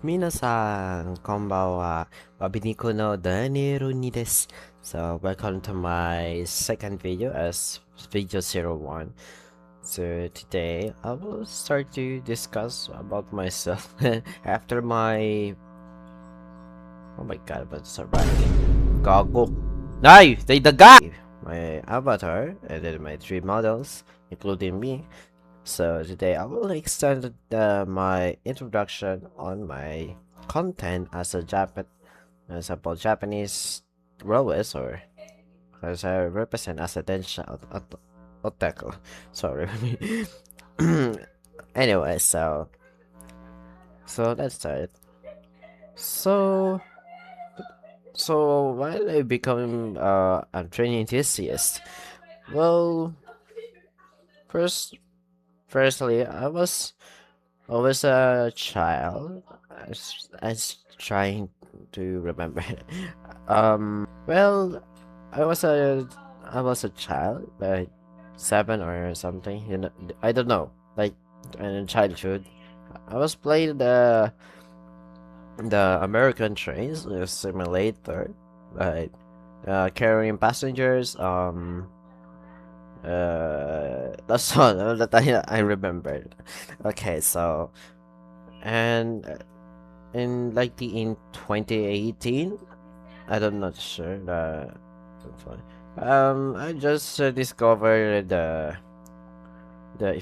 皆さん、こんばんは。Babiniku Danielです。So, welcome to my second video as video 01. So, today I will start to discuss about myself after my. Oh my god, but it's alright. Gago. No! They the guy! My avatar and then my three models, including me. So today I will extend my introduction on my content as a as about Japanese rollers, or as I represent as a Densha Otaku. Sorry. Anyway, so let's start. So while I become a training enthusiast, well, first firstly I was a child. I was trying to remember. Well, I was a child, like 7 or something. You know, I don't know. Like in childhood, I was playing the American trains simulator, like carrying passengers. That's all that I remembered. Okay, so and in 2018, I don't not sure I just discovered the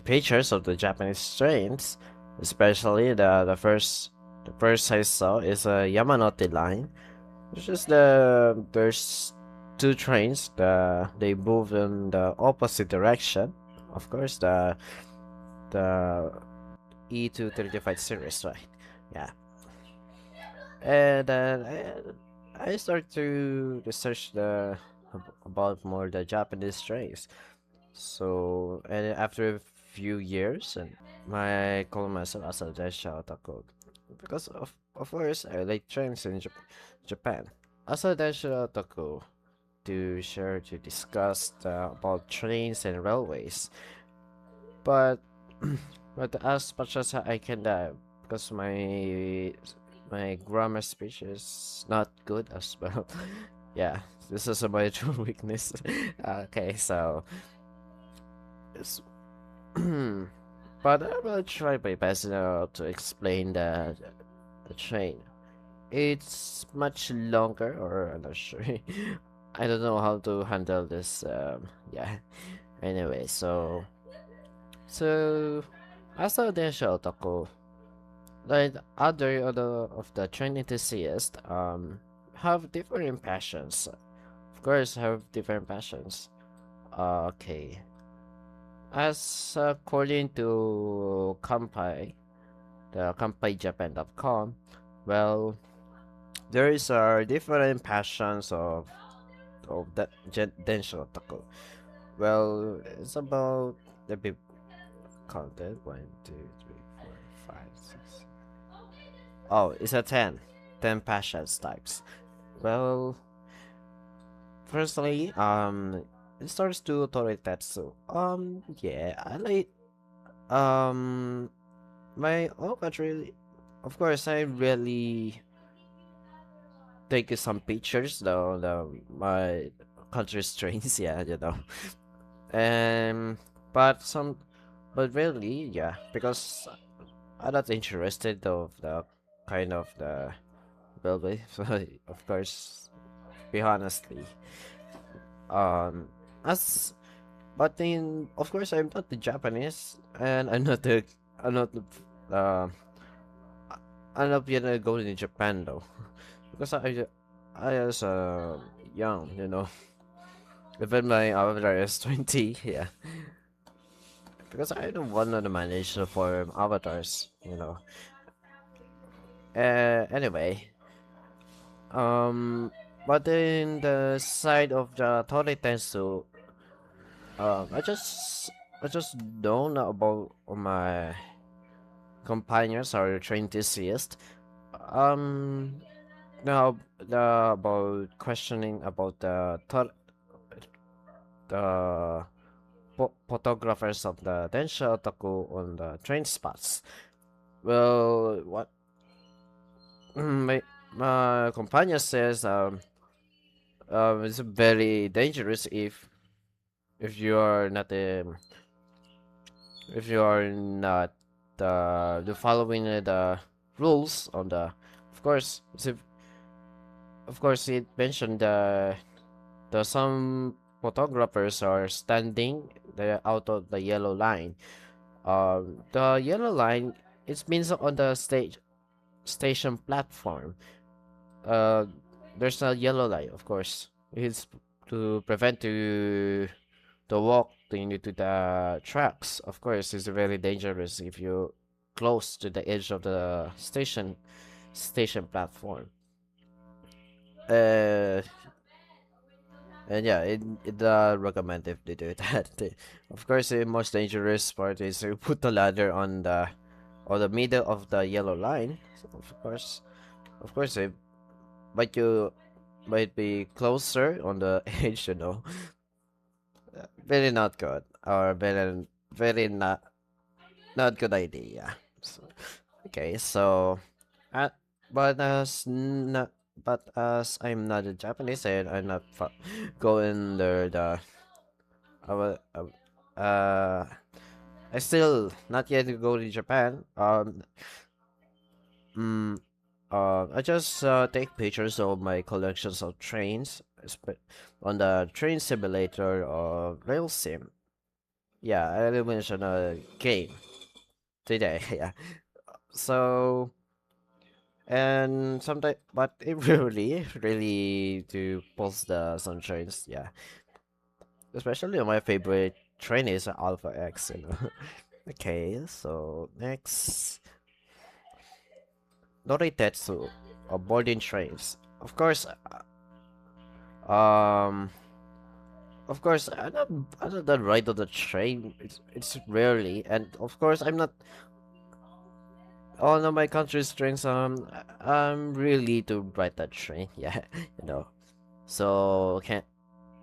pictures of the Japanese trains, especially the first I saw is a Yamanote line, which is there's two trains, they move in the opposite direction. Of course, the E235 series, right? Yeah. And then I started to research about more the Japanese trains. So and after a few years, and I call myself as a Densha Otaku because of course I like trains in Japan. As a Densha Otaku, to share to discuss about trains and railways, but but as much as I can, because my grammar speech is not good as well. Yeah, this is my true weakness. Okay, so it's but I will try my best now to explain the train. It's much longer, or I'm not sure. I don't know how to handle this. Yeah. Anyway, so as a Densha Otaku, like other of the train enthusiasts, have different passions. Of course, have different passions. Okay. As according to Kampai, the KampaiJapan.com, well, there is different passions of that Densho Otaku. Well, it's about the be counted 1, 2, 3, 4, 5, 6. Oh, it's a 10 passions types. Well, firstly, it starts to Toritetsu. Yeah, I like my own country. Of course, I really take some pictures though my country's trains. Yeah, you know. Um, but really, yeah, because I'm not interested of the kind of the railway. So of course, be honestly, um, as but then of course I'm not the Japanese, and I'm not the uh I'm not gonna go to Japan though, because I was young, you know. Even my avatar is 20, yeah. Because I don't want to manage for avatars, you know. Anyway, but in the side of the Tori Tensu, um, I just I just don't know about my companions or train enthusiasts. Um, now about questioning about the photographers of the Densha Otaku on the train spots. Well, my companion says it's very dangerous if you are not if you are not the following the rules on the of course of course it mentioned the some photographers are standing out of the yellow line. The yellow line it means on the station platform. Uh, there's a yellow line, of course. It's to prevent to walk into the tracks. Of course, it's very dangerous if you close to the edge of the station platform. Uh, and yeah, it recommend if they do that. Of course, the most dangerous part is to put the ladder on the middle of the yellow line. So of course, it might you might be closer on the edge, you know. Very not good, or very not good idea. So, okay, so, uh, but as not, but as I'm not a Japanese and I'm not going there I will, I still not yet go to Japan. Mm, I just take pictures of my collections of trains on the train simulator or rail sim. Yeah, I will mention a game today. Yeah, so and sometimes, but it really to post the some trains. Yeah, especially my favorite train is Alpha X. You know. Okay, so next, Noritetsu, or boarding trains. Um, of course, I'm not that right on the train. It's rarely, and of course, I'm not. All of my country's trains. I'm really to ride that train. Yeah, you know. So can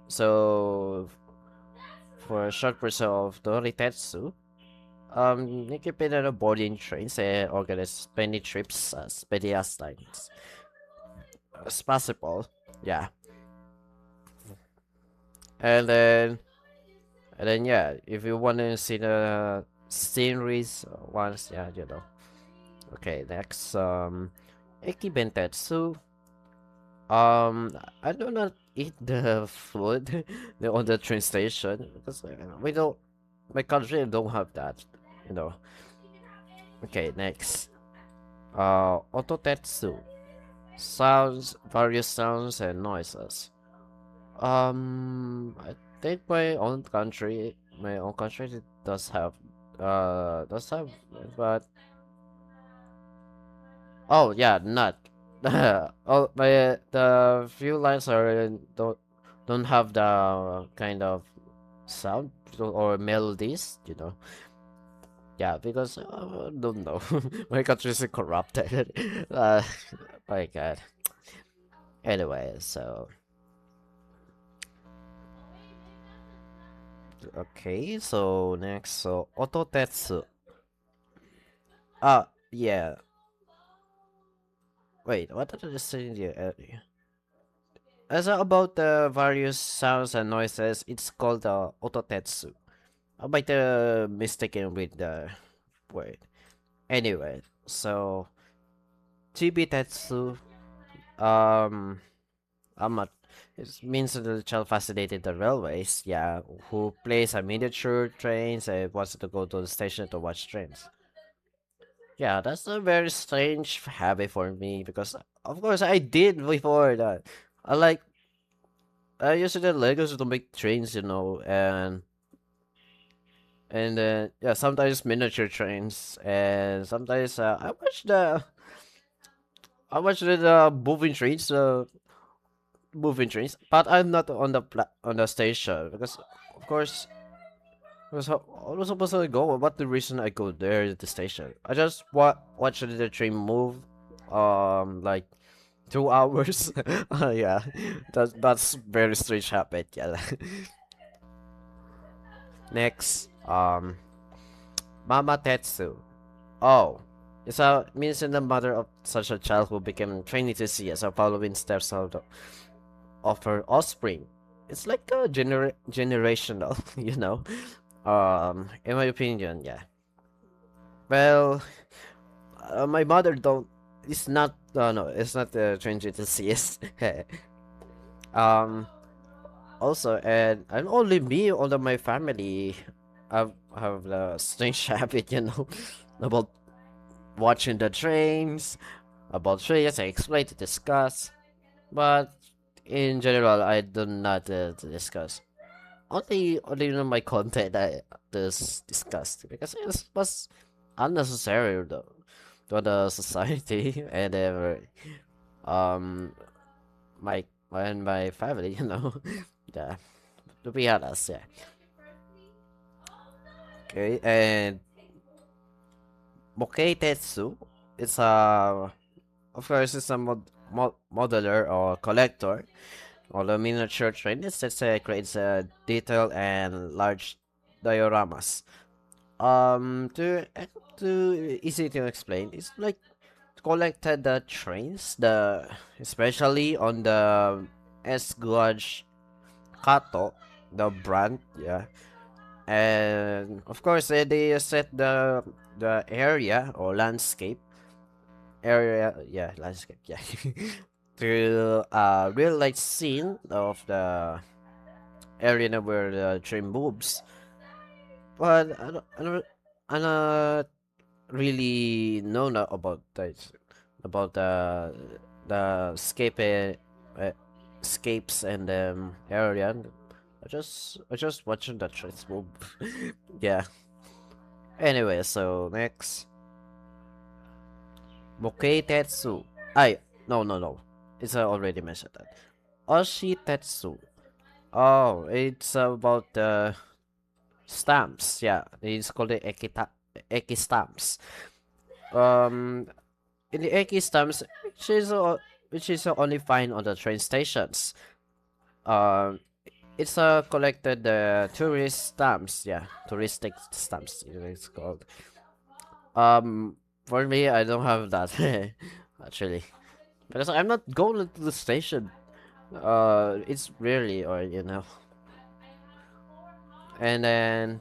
so for a short person of Noritetsu, you can pay on boarding trains and organize many trips as many as times as possible. Yeah, and then yeah, if you want to see the sceneries once, yeah, you know. Okay, next Ekibentetsu. I do not eat the food on the train station because we don't. My country don't have that, you know. Okay, next. Ototetsu. Sounds, various sounds and noises. I think my own country does have, but oh yeah, not. Oh, my the few lines are don't have the kind of sound or melodies, you know. Yeah, because don't know. My country is corrupted. uh, my God. Anyway, so okay, so next, so Ototetsu. Yeah. Wait, what did I just say earlier? As about the various sounds and noises, it's called Ototetsu. I might mistaken with the word. Anyway, so Chibitetsu, um, I'm not. It means the child fascinated the railways. Yeah, who plays a miniature trains and wants to go to the station to watch trains. Yeah, that's a very strange habit for me because, of course, I did before that. I like I used to do Legos to make trains, you know, and yeah, sometimes miniature trains, and sometimes I watch the moving trains, but I'm not on on the station because, of course, I was supposed to go. What the reason I go there at the station? I just watch the train move, like 2 hours. Yeah, that's very strange habit. Yeah. Next, Mama Tetsu. Oh, Means in the mother of such a child who became trained to see as a following steps of her offspring. It's like a generational, you know. In my opinion, yeah. Well, my mother don't. It's not. No, it's not trained to see. um. Also, and only me, all of my family, have the strange habit, about watching the trains, about trains. I explain to discuss, but in general, I do not to discuss. Only my content I discussed because it was unnecessary though to the society and um my family, yeah. To be honest, yeah. Okay, and Bokeh Tetsu, it's a of course it's a modeler or collector or the miniature train. It creates a detailed and large dioramas. To easy to explain, it's like collected the trains, especially on the S Gouage Kato, the brand, yeah. And of course, they set the area or landscape landscape, yeah, to a real light scene of the area where the train moves. But I don't really know about that, about the escapes and area. I just watching the trains move. Yeah. Anyway, so next, Bokeh Tetsu. I no. It's already mentioned that. Oshi Tetsu. Oh, it's about the stamps. Yeah, it's called the Eki stamps. Um, in the Eki stamps, which is only found on the train stations. Um, it's collected tourist stamps. Yeah, touristic stamps. It's called. Um, for me, I don't have that actually because I'm not going to the station. It's rarely, and then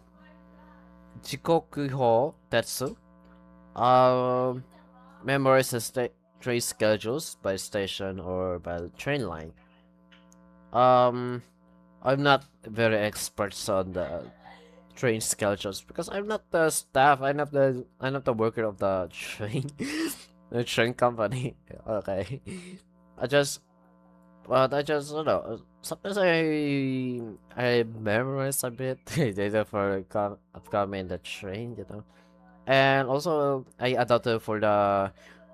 Jikoku Tetsu. Um, memorize the train schedules by station or by train line. Um, I'm not very expert on the train schedules because I'm not the staff. I'm not the worker of the train, the train company. Okay, I just I just sometimes I memorize a bit data for upcoming the train. And also I adopted for the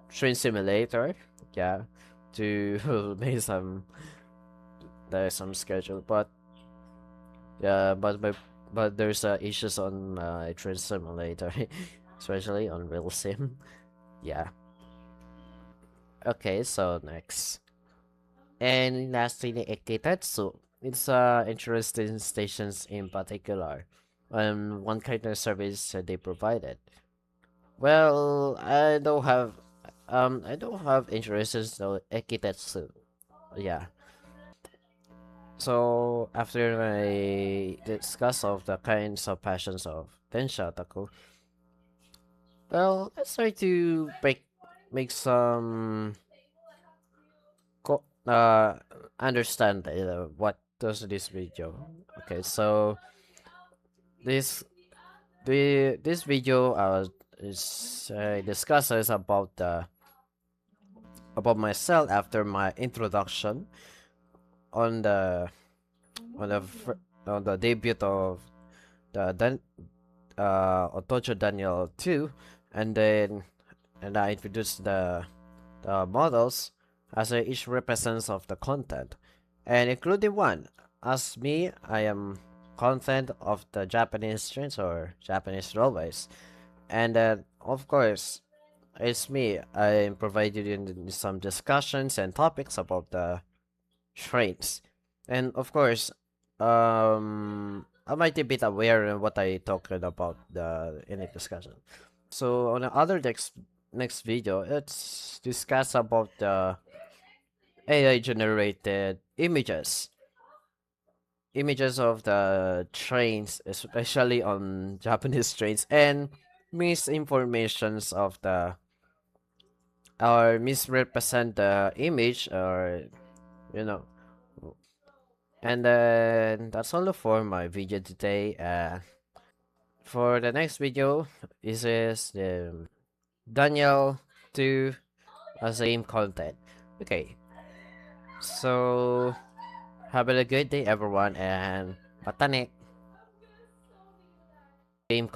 train simulator, yeah, to make some schedule, but yeah, but there's issues on train simulator, especially on real sim. Yeah. Okay, so next. And lastly, the Ekitetsu. It's interesting stations in particular, and one kind of service they provided. Well, I don't have interests in Ekitetsu. Yeah. So after I discuss of the kinds of passions of Densha Otaku, well, let's try to make some understand what does this video. Okay, so this this video is discusses about myself after my introduction on the on the on the debut of the Otocho Daniel 2, and then I introduced the models as each represents of the content, and including one. As me, I am content of the Japanese trains or Japanese railways, and then of course it's me. I provided you in some discussions and topics about the trains, and of course, I might be a bit aware of what I talked about in the discussion. So on the other next video, let's discuss about the AI generated images of the trains, especially on Japanese trains, and misinformations of the or misrepresent the image, or you know. And then that's all for my video today. For the next video, this is the Daniel to a same content. Okay, so have a good day, everyone, and matane. Same